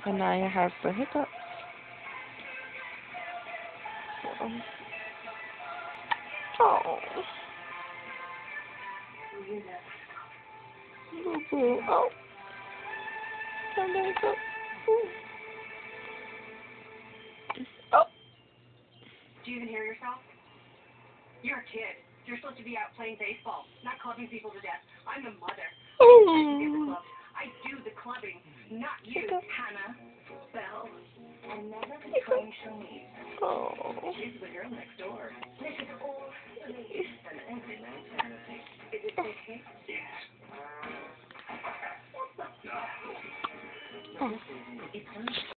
Anaya has the hiccups. Oh. Boo-boo. Oh. Turn back up. Oh. Do you even hear yourself? You're a kid. You're supposed to be out playing baseball, not clubbing people to death. I'm the mother. Oh. I do the clubbing, not you, Hannah. Belle. And never be trying to meet. Oh. She's the girl next door. This is all an empty man's fantasy. Is it okay? Yes. Oh. It's